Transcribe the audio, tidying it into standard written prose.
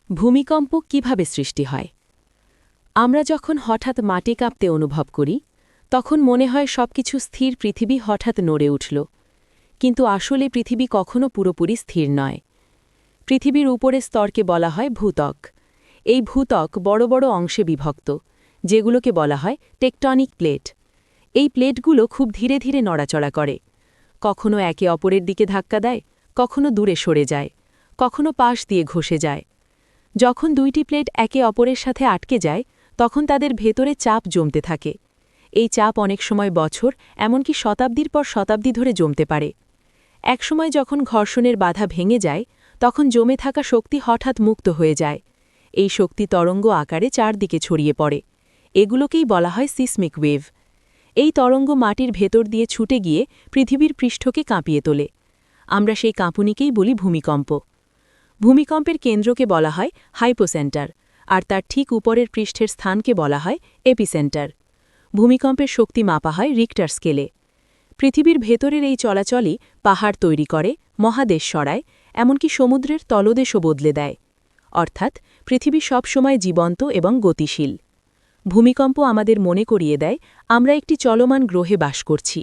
ভূমিকম্প কিভাবে সৃষ্টি হয়? আমরা যখন হঠাৎ মাটি কাঁপতে অনুভব করি তখন মনে হয় সবকিছু স্থির, পৃথিবী হঠাৎ নড়ে উঠল। কিন্তু আসলে পৃথিবী কখনো পুরোপুরি স্থির নয়। পৃথিবীর উপরের স্তরকে বলা হয় ভূত্বক। এই ভূত্বক বড় বড় অংশে বিভক্ত, যেগুলোকে বলা হয় টেকটনিক প্লেট। এই প্লেটগুলো খুব ধীরে ধীরে নড়াচড়া করে। কখনো একে অপরের দিকে ধাক্কা দেয়, কখনো দূরে সরে যায়, কখনো পাশ দিয়ে ঘষে যায়। যখন দুইটি প্লেট একে অপরের সাথে আটকে যায় তখন তাদের ভেতরে চাপ জমতে থাকে। এই চাপ অনেক সময় বছর, এমনকি শতাব্দীর পর শতাব্দী ধরে জমতে পারে। একসময় যখন ঘর্ষণের বাধা ভেঙে যায় তখন জমে থাকা শক্তি হঠাৎ মুক্ত হয়ে যায়। এই শক্তি তরঙ্গ আকারে চারদিকে ছড়িয়ে পড়ে। এগুলোকেই বলা হয় সিসমিক ওয়েভ। এই তরঙ্গ মাটির ভেতর দিয়ে ছুটে গিয়ে পৃথিবীর পৃষ্ঠকে কাঁপিয়ে তোলে। আমরা সেই কাঁপুনিকেই বলি ভূমিকম্প। ভূমিকম্পের কেন্দ্রকে বলা হয় হাইপোসেন্টার, আর তার ঠিক উপরের পৃষ্ঠের স্থানকে বলা হয় এপিসেন্টার। ভূমিকম্পের শক্তি মাপা হয় রিক্টার স্কেলে। পৃথিবীর ভেতরের এই চলাচলই পাহাড় তৈরি করে, মহাদেশ সরায়, এমনকি সমুদ্রের তলদেশও বদলে দেয়। অর্থাৎ পৃথিবী সব সময় জীবন্ত এবং গতিশীল। ভূমিকম্প আমাদের মনে করিয়ে দেয় আমরা একটি চলমান গ্রহে বাস করছি।